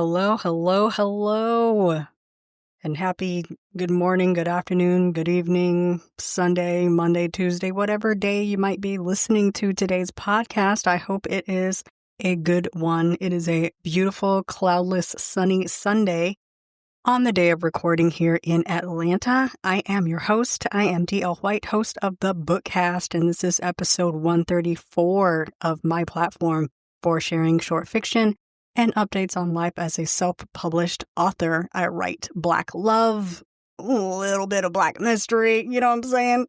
Hello, hello, hello. And happy good morning, good afternoon, good evening, Sunday, Monday, Tuesday, whatever day you might be listening to today's podcast. I hope it is a good one. It is a beautiful, cloudless, sunny Sunday on the day of recording here in Atlanta. I am your host. I am DL White, host of the Bookcast, and this is episode 134 of my platform for sharing short fiction and updates on life as a self-published author. I write Black love, a little bit of Black mystery, you know what I'm saying?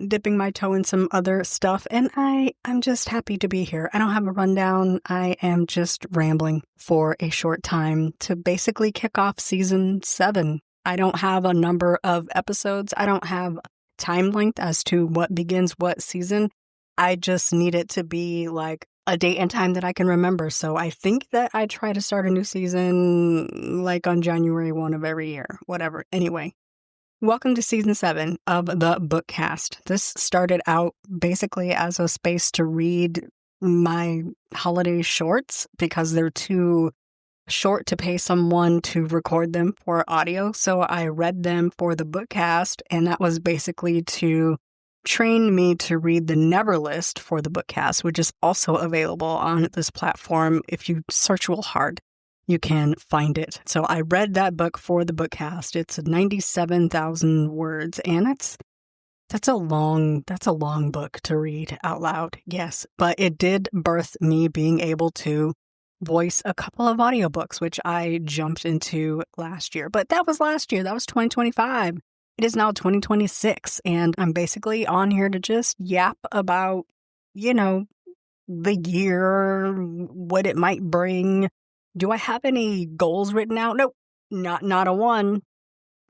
Dipping my toe in some other stuff, and I'm just happy to be here. I don't have a rundown. I am just rambling for a short time to basically kick off season 7. I don't have a number of episodes. I don't have time length as to what begins what season. I just need it to be like a date and time that I can remember. So I think that I try to start a new season like on January 1 of every year, whatever. Anyway, welcome to season 7 of the Bookcast. This started out basically as a space to read my holiday shorts because they're too short to pay someone to record them for audio. So I read them for the Bookcast, and that was basically to train me to read the Never List for the Bookcast, which is also available on this platform. If you search real hard, you can find it. So I read that book for the Bookcast. It's 97,000 words, and that's a long book to read out loud. Yes, but it did birth me being able to voice a couple of audiobooks, which I jumped into last year. But that was last year. That was 2025. It is now 2026, and I'm basically on here to just yap about, the year, what it might bring. Do I have any goals written out? Nope, not a one.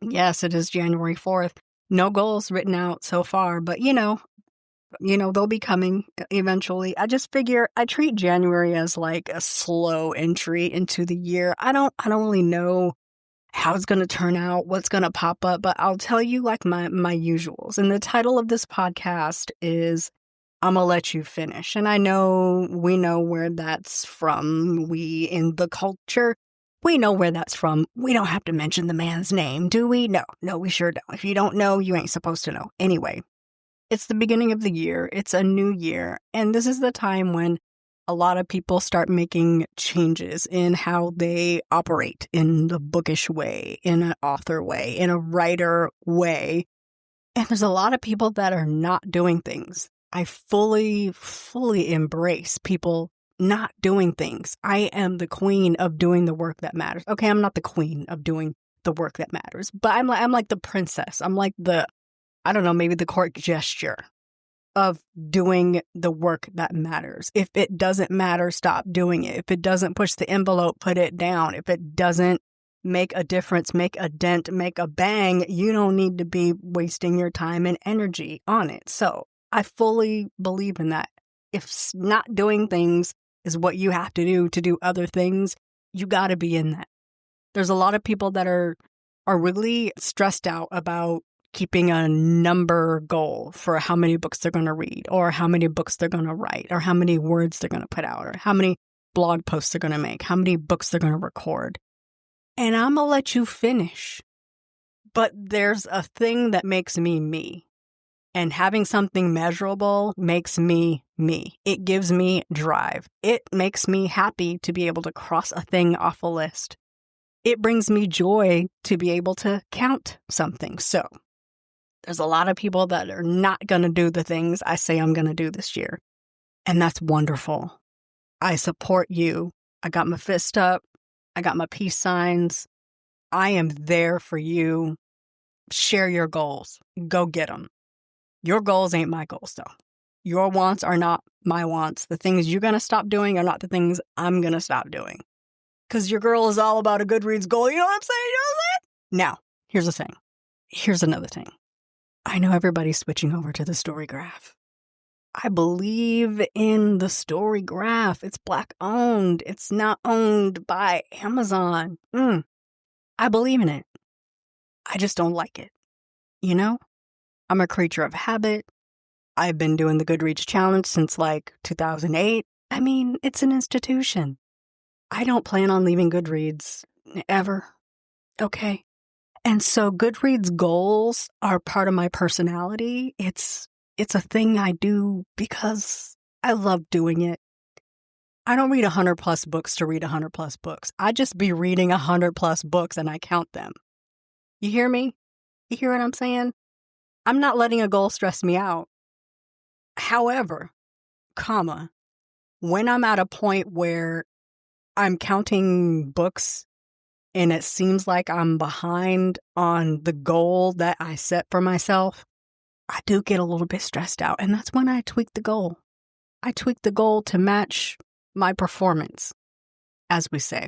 Yes, it is January 4th. No goals written out so far, but they'll be coming eventually. I just figure I treat January as like a slow entry into the year. I don't really know how it's going to turn out, what's going to pop up, but I'll tell you like my usuals. And the title of this podcast is I'm gonna let you finish. And I know we know where that's from. We in the culture, we know where that's from. We don't have to mention the man's name, do we? No, we sure don't. If you don't know, you ain't supposed to know. Anyway, it's the beginning of the year. It's a new year. And this is the time when a lot of people start making changes in how they operate in the bookish way, in an author way, in a writer way. And there's a lot of people that are not doing things. I fully embrace people not doing things. I am the queen of doing the work that matters. Okay, I'm not the queen of doing the work that matters, but I'm like the princess. I'm like maybe the court gesture of doing the work that matters. If it doesn't matter, stop doing it. If it doesn't push the envelope, put it down. If it doesn't make a difference, make a dent, make a bang, you don't need to be wasting your time and energy on it. So I fully believe in that. If not doing things is what you have to do other things, you got to be in that. There's a lot of people that are really stressed out about keeping a number goal for how many books they're going to read, or how many books they're going to write, or how many words they're going to put out, or how many blog posts they're going to make, how many books they're going to record. And I'm going to let you finish. But there's a thing that makes me me. And having something measurable makes me me. It gives me drive. It makes me happy to be able to cross a thing off a list. It brings me joy to be able to count something. So there's a lot of people that are not going to do the things I say I'm going to do this year. And that's wonderful. I support you. I got my fist up. I got my peace signs. I am there for you. Share your goals. Go get them. Your goals ain't my goals, though. Your wants are not my wants. The things you're going to stop doing are not the things I'm going to stop doing. Because your girl is all about a Goodreads goal. You know what I'm saying? Now, here's the thing. Here's another thing. I know everybody's switching over to the story graph. I believe in the story graph. It's Black owned. It's not owned by Amazon. I believe in it. I just don't like it. I'm a creature of habit. I've been doing the Goodreads challenge since like 2008. I mean, it's an institution. I don't plan on leaving Goodreads ever. Okay. And so Goodreads goals are part of my personality. It's a thing I do because I love doing it. I don't read 100 plus books to read 100 plus books. I just be reading 100 plus books and I count them. You hear me? You hear what I'm saying? I'm not letting a goal stress me out. However, when I'm at a point where I'm counting books and it seems like I'm behind on the goal that I set for myself, I do get a little bit stressed out. And that's when I tweak the goal. I tweak the goal to match my performance, as we say.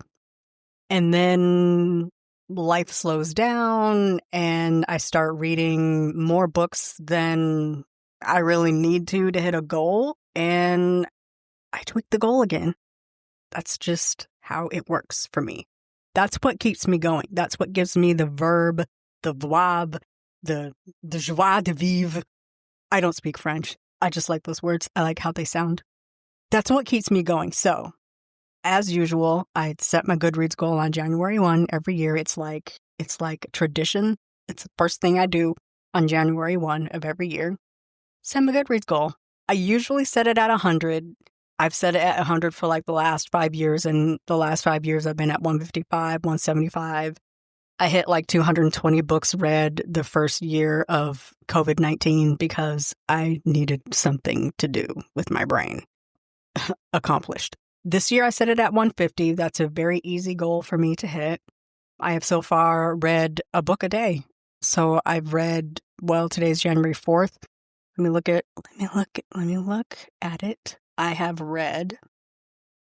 And then life slows down and I start reading more books than I really need to hit a goal. And I tweak the goal again. That's just how it works for me. That's what keeps me going. That's what gives me the verb, the verbe, the joie de vivre. I don't speak French. I just like those words. I like how they sound. That's what keeps me going. So, as usual, I set my Goodreads goal on January 1 every year. It's like tradition. It's the first thing I do on January 1 of every year. Set my Goodreads goal. I usually set it at 100. I've set it at 100 for like the last 5 years, and the last 5 years I've been at 155, 175. I hit like 220 books read the first year of COVID-19 because I needed something to do with my brain. Accomplished. This year I set it at 150. That's a very easy goal for me to hit. I have so far read a book a day. So I've read, well, today's January 4th. Let me look at it. I have read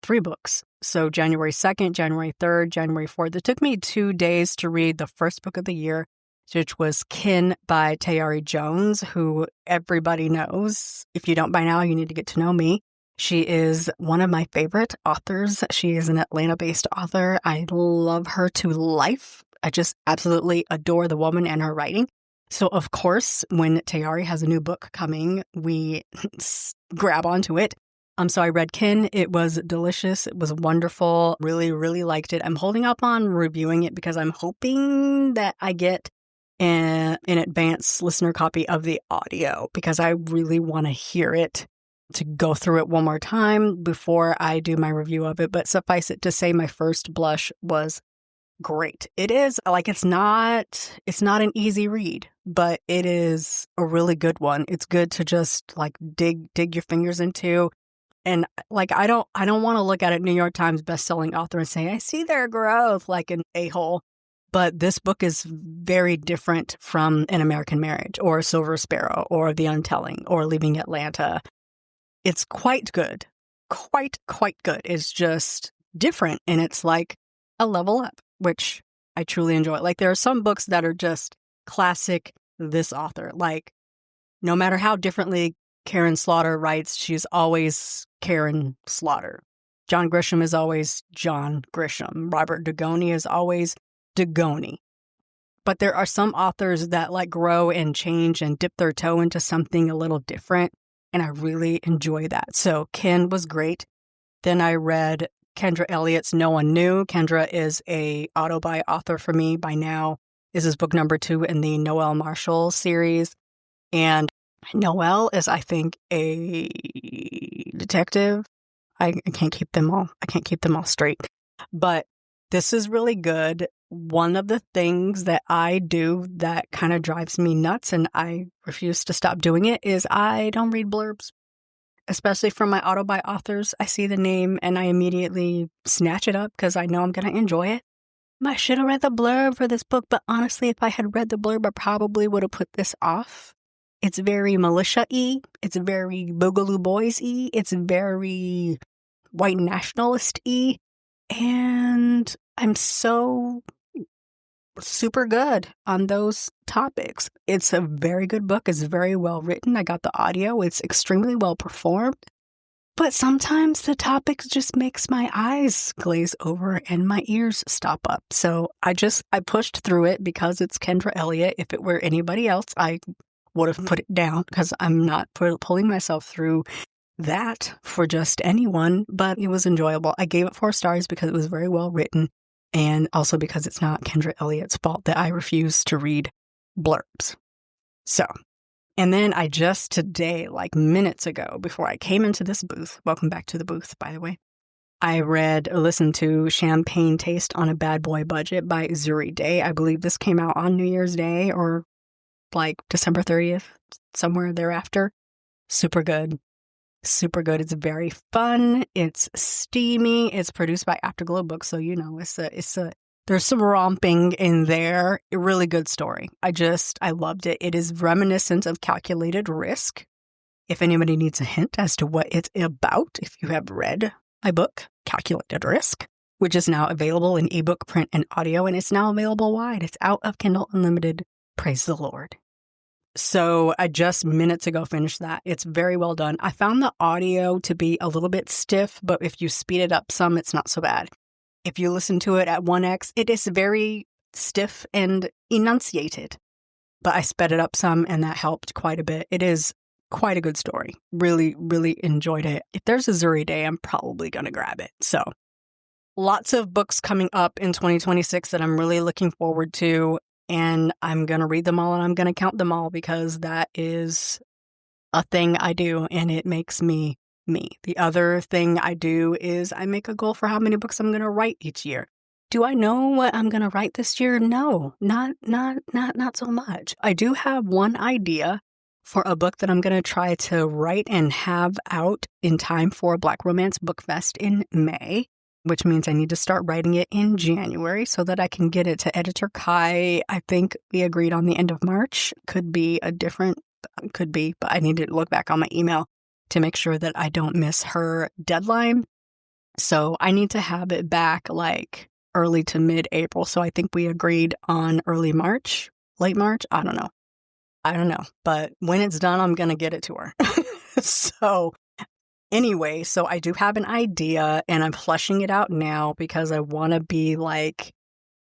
3 books. So January 2nd, January 3rd, January 4th. It took me 2 days to read the first book of the year, which was Kin by Tayari Jones, who everybody knows. If you don't by now, you need to get to know me. She is one of my favorite authors. She is an Atlanta-based author. I love her to life. I just absolutely adore the woman and her writing. So, of course, when Tayari has a new book coming, we grab onto it. So I read Kin. It was delicious. It was wonderful. Really, really liked it. I'm holding up on reviewing it because I'm hoping that I get an advance listener copy of the audio because I really want to hear it, to go through it one more time before I do my review of it. But suffice it to say, my first blush was great. It is like, it's not an easy read, but it is a really good one. It's good to just like dig your fingers into. And like, I don't want to look at a New York Times bestselling author and say, I see their growth like an a-hole. But this book is very different from An American Marriage or Silver Sparrow or The Untelling or Leaving Atlanta. It's quite good. Quite good. It's just different. And it's like a level up, which I truly enjoy. Like, there are some books that are just classic this author. Like, no matter how differently Karen Slaughter writes, she's always Karen Slaughter. John Grisham is always John Grisham. Robert Dugoni is always Dugoni. But there are some authors that like grow and change and dip their toe into something a little different. And I really enjoy that. So Ken was great. Then I read Kendra Elliott's No One Knew. Kendra is a auto-buy author for me by now. This is book number 2 in the Noelle Marshall series. And Noelle is, I think, a detective. I can't keep them all straight. But this is really good. One of the things that I do that kind of drives me nuts, and I refuse to stop doing it, is I don't read blurbs. Especially from my auto-buy authors. I see the name and I immediately snatch it up because I know I'm going to enjoy it. I should have read the blurb for this book, but honestly, if I had read the blurb, I probably would have put this off. It's very militia-y. It's very Boogaloo Boys-y. It's very white nationalist-y. And I'm so super good on those topics. It's a very good book. It's very well written. I got the audio. It's extremely well performed. But sometimes the topics just makes my eyes glaze over and my ears stop up. So I pushed through it because it's Kendra Elliott. If it were anybody else, I would have put it down because I'm not pulling myself through that for just anyone, but it was enjoyable. I gave it 4 stars because it was very well written, and also because it's not Kendra Elliott's fault that I refuse to read blurbs. So, and then I just today, like minutes ago, before I came into this booth, welcome back to the booth, by the way, I listened to Champagne Taste on a Bad Boy Budget by Zuri Day. I believe this came out on New Year's Day or like December 30th, somewhere thereafter. Super good. Super good. It's very fun. It's steamy. It's produced by Afterglow Books, so there's some romping in there. A really good story. I loved it. It is reminiscent of Calculated Risk. If anybody needs a hint as to what it's about, if you have read my book, Calculated Risk, which is now available in ebook, print, and audio, and it's now available wide. It's out of Kindle Unlimited. Praise the Lord. So I just minutes ago finished that. It's very well done. I found the audio to be a little bit stiff, but if you speed it up some, it's not so bad. If you listen to it at 1x, it is very stiff and enunciated. But I sped it up some, and that helped quite a bit. It is quite a good story. Really, really enjoyed it. If there's a Zuri Day, I'm probably going to grab it. So lots of books coming up in 2026 that I'm really looking forward to. And I'm going to read them all and I'm going to count them all because that is a thing I do and it makes me me. The other thing I do is I make a goal for how many books I'm going to write each year. Do I know what I'm going to write this year? No, not so much. I do have one idea for a book that I'm going to try to write and have out in time for Black Romance Book Fest in May, which means I need to start writing it in January so that I can get it to editor Kai. I think we agreed on the end of March. Could be, but I need to look back on my email to make sure that I don't miss her deadline. So I need to have it back like early to mid-April. So I think we agreed on early March, late March. I don't know. But when it's done, I'm going to get it to her. So anyway, so I do have an idea and I'm fleshing it out now because I want to be like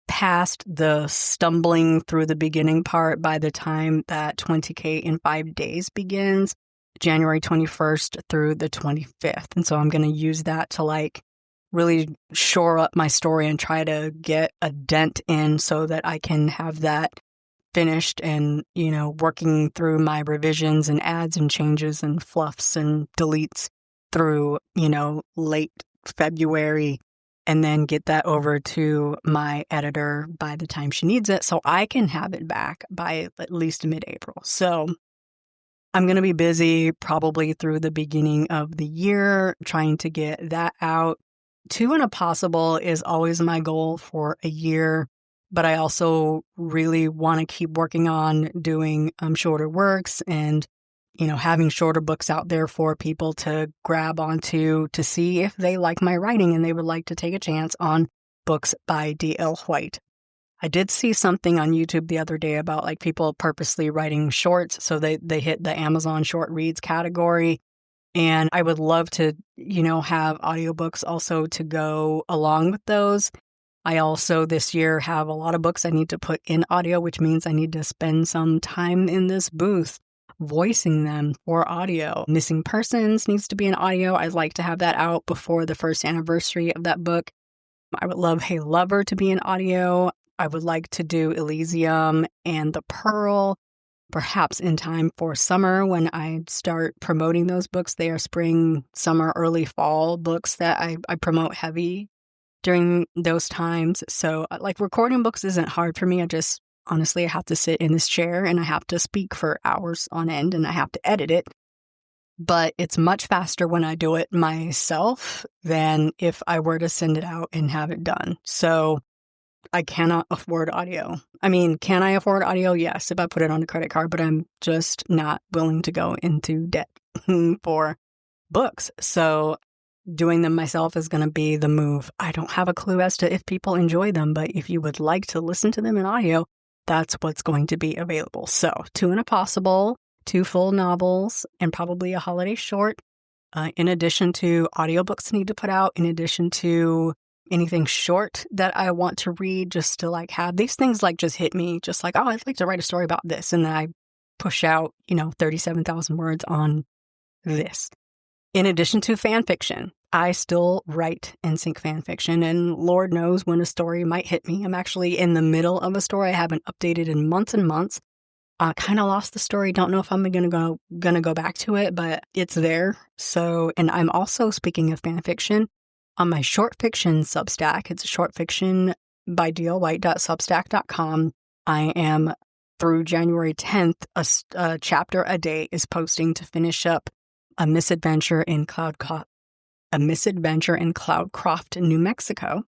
past the stumbling through the beginning part by the time that 20K in 5 days begins, January 21st through the 25th. And so I'm going to use that to like really shore up my story and try to get a dent in so that I can have that finished and, working through my revisions and adds and changes and fluffs and deletes through, late February, and then get that over to my editor by the time she needs it so I can have it back by at least mid-April. So I'm going to be busy probably through the beginning of the year trying to get that out. 2 and a Possible is always my goal for a year, but I also really want to keep working on doing shorter works and having shorter books out there for people to grab onto to see if they like my writing and they would like to take a chance on books by D.L. White. I did see something on YouTube the other day about like people purposely writing shorts so they hit the Amazon short reads category. And I would love to, have audiobooks also to go along with those. I also this year have a lot of books I need to put in audio, which means I need to spend some time in this booth voicing them for audio. Missing Persons needs to be in audio. I'd like to have that out before the first anniversary of that book. I would love Hey Lover to be in audio. I would like to do Elysium and The Pearl, perhaps in time for summer when I start promoting those books. They are spring, summer, early fall books that I promote heavy during those times. So like recording books isn't hard for me. Honestly, I have to sit in this chair and I have to speak for hours on end and I have to edit it. But it's much faster when I do it myself than if I were to send it out and have it done. So I cannot afford audio. I mean, can I afford audio? Yes, if I put it on a credit card, but I'm just not willing to go into debt for books. So doing them myself is going to be the move. I don't have a clue as to if people enjoy them, but if you would like to listen to them in audio, that's what's going to be available. So 2 and a Possible, 2 full novels, and probably a holiday short, in addition to audiobooks I need to put out, in addition to anything short that I want to read, just to like have these things like just hit me, just like, oh, I'd like to write a story about this. And then I push out, 37,000 words on this. In addition to fan fiction, I still write and sync fan fiction, and Lord knows when a story might hit me. I'm actually in the middle of a story I haven't updated in months and months. Kind of lost the story. Don't know if I'm gonna go back to it, but it's there. So, and I'm also, speaking of fan fiction, on my short fiction Substack. It's a short fiction by dlwhite.substack.com. I am, through January 10th, a chapter a day is posting to finish up a misadventure in Cloudcroft, New Mexico.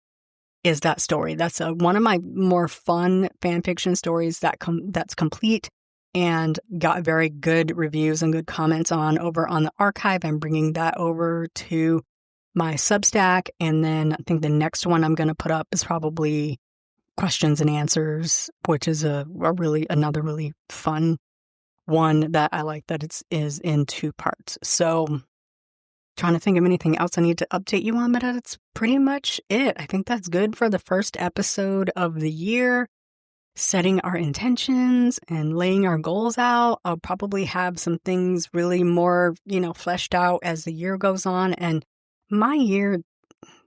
Is that story? That's one of my more fun fan fiction stories that's complete and got very good reviews and good comments over on the archive. I'm bringing that over to my Substack, and then I think the next one I'm going to put up is probably questions and answers, which is another really fun one that I like that is in 2 parts. So trying to think of anything else I need to update you on, but that's pretty much it. I think that's good for the first episode of the year. Setting our intentions and laying our goals out. I'll probably have some things really more, fleshed out as the year goes on. And my year,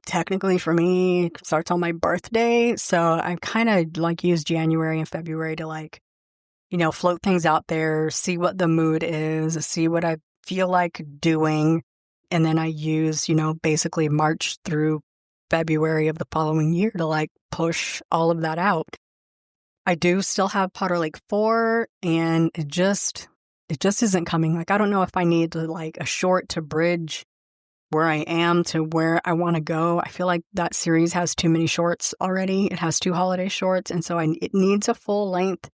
technically for me, starts on my birthday. So I kind of use January and February to float things out there, see what the mood is, see what I feel like doing. And then I use, basically March through February of the following year to push all of that out. I do still have Potter Lake 4, and it just isn't coming. I don't know if I need a short to bridge where I am to where I want to go. I feel like that series has too many shorts already. It has 2 holiday shorts, and so it needs a full length.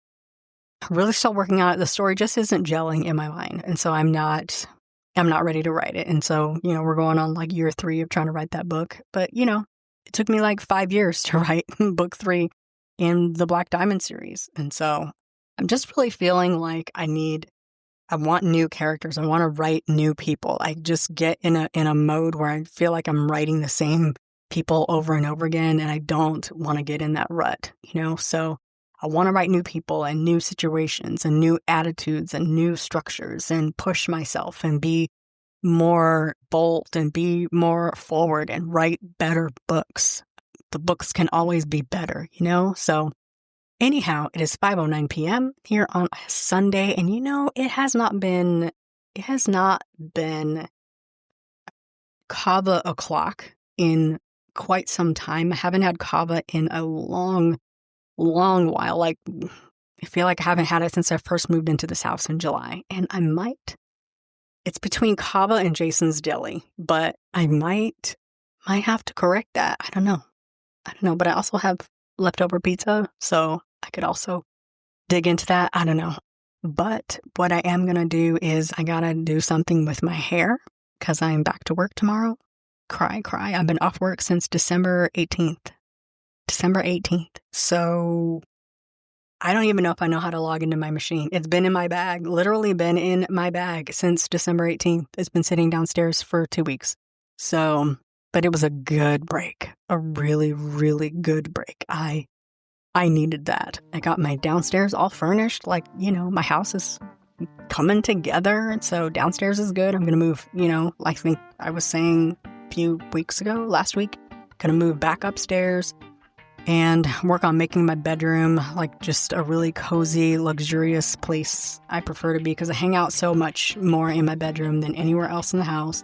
I'm really still working on it. The story just isn't gelling in my mind, and so I'm not ready to write it. And so, we're going on year 3 of trying to write that book. But, it took me 5 years to write book 3 in the Black Diamond series. And so I'm just really feeling like I want new characters. I want to write new people. I just get in a mode where I feel like I'm writing the same people over and over again, and I don't want to get in that rut, So I want to write new people and new situations and new attitudes and new structures and push myself and be more bold and be more forward and write better books. The books can always be better, So anyhow, it is 5:09 p.m. here on a Sunday, and it has not been kava o'clock in quite some time. I haven't had kava in a long while. I feel like I haven't had it since I first moved into this house in July, and it's between kava and Jason's Deli, but I might have to correct that. I don't know, but I also have leftover pizza, so I could also dig into that. I don't know. But what I am going to do is I got to do something with my hair because I'm back to work tomorrow. Cry. I've been off work since December 18th. So I don't even know if I know how to log into my machine. It's been in my bag, literally been in my bag since December 18th. It's been sitting downstairs for 2 weeks. So, but it was a good break, a really, really good break. I needed that. I got my downstairs all furnished. My house is coming together. And so downstairs is good. I'm going to move, I think I was saying a few weeks ago, last week, going to move back upstairs and work on making my bedroom just a really cozy, luxurious place I prefer to be because I hang out so much more in my bedroom than anywhere else in the house.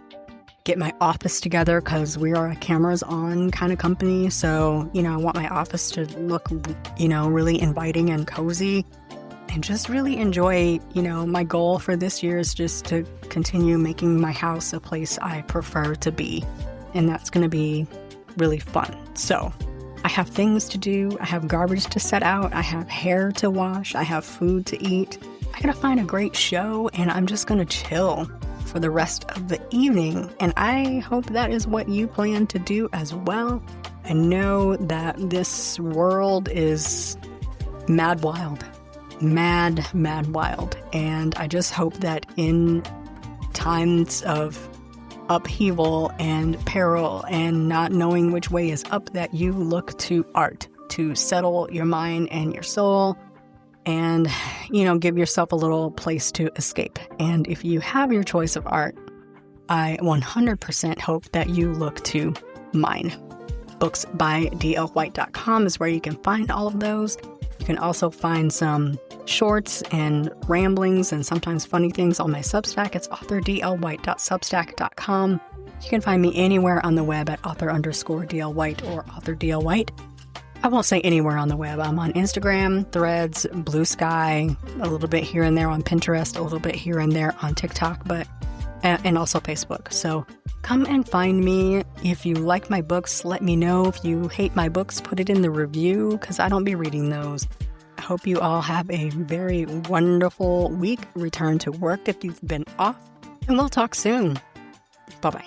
Get my office together because we are a cameras on kind of company. So, I want my office to look, really inviting and cozy and just really enjoy, my goal for this year is just to continue making my house a place I prefer to be. And that's going to be really fun. So I have things to do. I have garbage to set out. I have hair to wash. I have food to eat. I gotta find a great show and I'm just gonna chill for the rest of the evening. And I hope that is what you plan to do as well. I know that this world is mad wild. Mad wild. And I just hope that in times of upheaval and peril and not knowing which way is up, that you look to art to settle your mind and your soul and, give yourself a little place to escape. And if you have your choice of art, I 100% hope that you look to mine. Booksbydlwhite.com is where you can find all of those. You can also find some shorts and ramblings and sometimes funny things on my Substack. It's authordlwhite.substack.com. You can find me anywhere on the web at author_dlwhite or authordlwhite. I won't say anywhere on the web. I'm on Instagram, Threads, Blue Sky, a little bit here and there on Pinterest, a little bit here and there on TikTok, and also Facebook. So come and find me. If you like my books, let me know. If you hate my books, put it in the review because I don't be reading those. I hope you all have a very wonderful week. Return to work if you've been off, and we'll talk soon. Bye-bye.